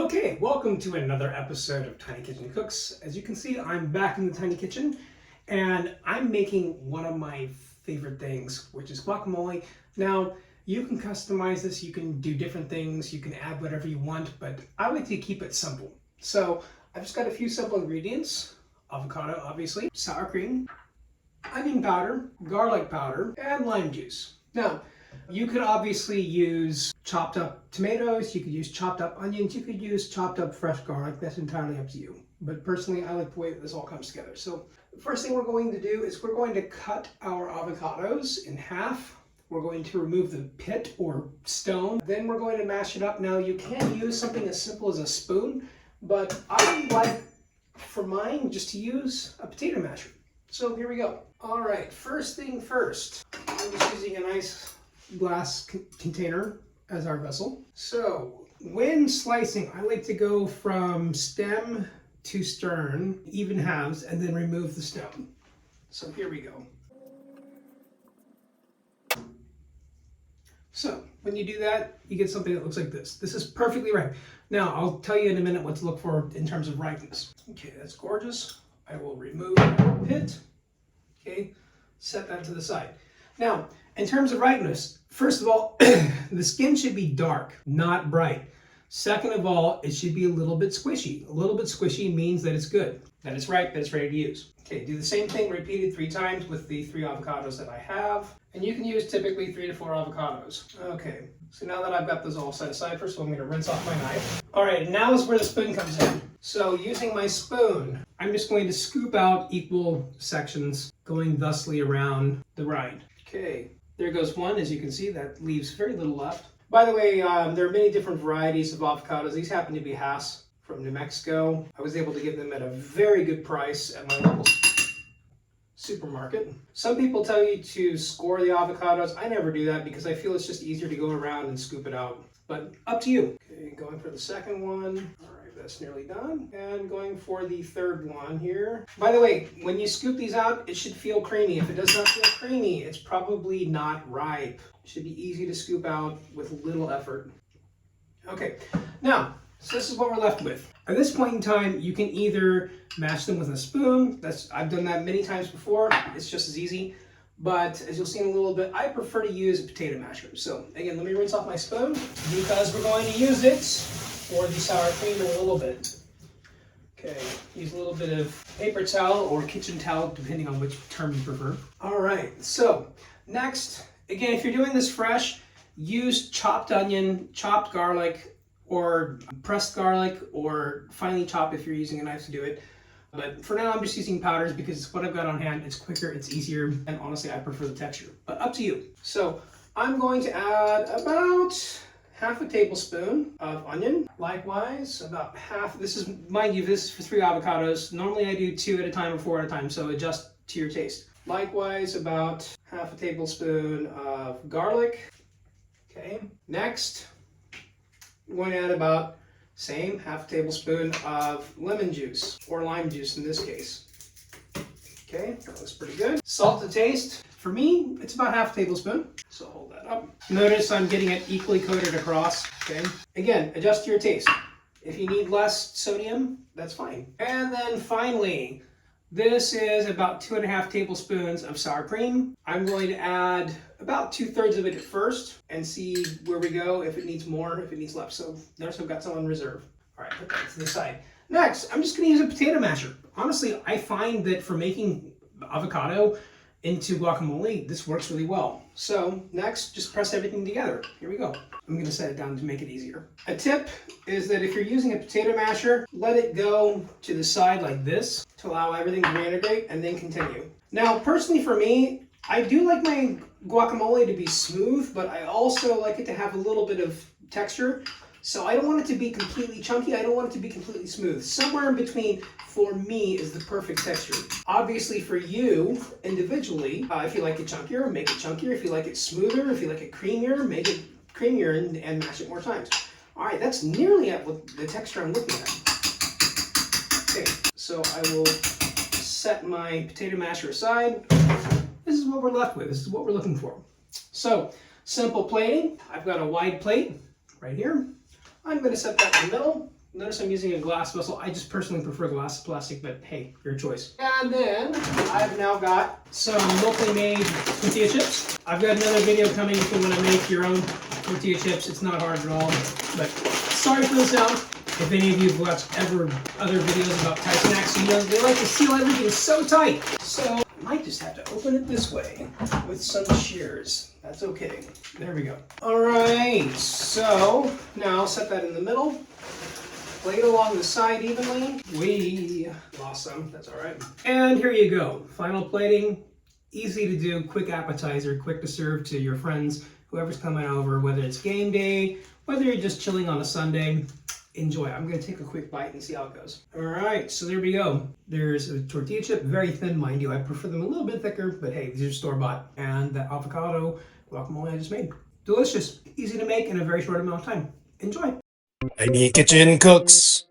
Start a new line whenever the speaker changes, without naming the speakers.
Okay, welcome to another episode of Tiny Kitchen Cooks. As you can see, I'm back in the tiny kitchen and I'm making one of my favorite things, which is guacamole. Now, you can customize this, you can do different things, you can add whatever you want, but I like to keep it simple. So I've just got a few simple ingredients: avocado, obviously, sour cream, onion powder, garlic powder, and lime juice. Now, you could obviously use chopped up tomatoes, you could use chopped up onions, you could use chopped up fresh garlic. That's entirely up to you. But personally, I like the way that this all comes together. So the first thing we're going to do is we're going to cut our avocados in half. We're going to remove the pit or stone. Then we're going to mash it up. Now you can use something as simple as a spoon, but I like, for mine, just to use a potato masher. So here we go. All right, first thing first, I'm just using a nice glass container as our vessel. So when slicing, I like to go from stem to stern, even halves, and then remove the stone. So here we go. So when you do that, you get something that looks like this. This is perfectly ripe. Now I'll tell you in a minute what to look for in terms of ripeness. Okay, that's gorgeous. I will remove the pit. Okay, set that to the side. Now, in terms of ripeness, first of all, the skin should be dark, not bright. Second of all, it should be a little bit squishy. A little bit squishy means that it's good, that it's ripe, that it's ready to use. Okay, do the same thing repeated 3 times with the 3 avocados that I have. And you can use typically 3 to 4 avocados. Okay, so now that I've got those all set aside, first of all, I'm going to rinse off my knife. All right, now is where the spoon comes in. So using my spoon, I'm just going to scoop out equal sections, going thusly around the rind. Okay, there goes one. As you can see, that leaves very little left. By the way, there are many different varieties of avocados. These happen to be Hass from New Mexico. I was able to get them at a very good price at my local supermarket. Some people tell you to score the avocados. I never do that because I feel it's just easier to go around and scoop it out. But up to you. Okay, going for the second one. All right, that's nearly done. And going for the third one here. By the way, when you scoop these out, it should feel creamy. If it does not feel creamy, it's probably not ripe. It should be easy to scoop out with little effort. Okay, now, so this is what we're left with. At this point in time, you can either mash them with a spoon. I've done that many times before. It's just as easy. But as you'll see in a little bit, I prefer to use a potato masher. So again, let me rinse off my spoon because we're going to use it for the sour cream in a little bit. Okay, use a little bit of paper towel or kitchen towel, depending on which term you prefer. All right, so next, again, if you're doing this fresh, use chopped onion, chopped garlic, or pressed garlic, or finely chopped if you're using a knife to do it. But for now, I'm just using powders because it's what I've got on hand. It's quicker, it's easier, and honestly, I prefer the texture. But up to you. So I'm going to add about half a tablespoon of onion. Likewise, about half. This is, mind you, this is for 3 avocados. Normally I do 2 at a time or 4 at a time, so adjust to your taste. Likewise, about half a tablespoon of garlic. Okay. Next, I'm going to add about same half a tablespoon of lemon juice, or lime juice in this case. Okay, that looks pretty good. Salt to taste. For me, it's about half a tablespoon. So hold that up. Notice I'm getting it equally coated across. Okay. Again, adjust to your taste. If you need less sodium, that's fine. And then finally, this is about 2.5 tablespoons of sour cream. I'm going to add about 2/3 of it at first and see where we go, if it needs more, if it needs less. So notice I've got some on reserve. All right, put that to the side. Next, I'm just going to use a potato masher. Honestly, I find that for making avocado into guacamole, this works really well. So next, just press everything together. Here we go. I'm going to set it down to make it easier. A tip is that if you're using a potato masher, let it go to the side like this to allow everything to reintegrate and then continue. Now, personally for me, I do like my guacamole to be smooth, but I also like it to have a little bit of texture. So I don't want it to be completely chunky. I don't want it to be completely smooth. Somewhere in between, for me, is the perfect texture. Obviously, for you, individually, if you like it chunkier, make it chunkier. If you like it smoother, if you like it creamier, make it creamier and mash it more times. All right, that's nearly at what the texture I'm looking at. Okay, so I will set my potato masher aside. This is what we're left with. This is what we're looking for. So, simple plating. I've got a wide plate right here. I'm going to set that in the middle. Notice I'm using a glass vessel. I just personally prefer glass to plastic, but hey, your choice. And then I've now got some locally made tortilla chips. I've got another video coming if you want to make your own tortilla chips. It's not hard at all, but sorry for the sound. If any of you have watched other videos about Thai snacks, you know they like to seal everything so tight. So I might just have to open it this way with some shears. That's okay. There we go. All right, so now I'll set that in the middle. Plate along the side evenly. We lost some, that's all right. And here you go. Final plating. Easy to do, quick appetizer, quick to serve to your friends, whoever's coming over, whether it's game day, whether you're just chilling on a Sunday. Enjoy. I'm going to take a quick bite and see how it goes. All right, so there we go. There's a tortilla chip, very thin, mind you. I prefer them a little bit thicker, but hey, these are store-bought. And the avocado guacamole I just made. Delicious, easy to make in a very short amount of time. Enjoy.
Any kitchen cooks.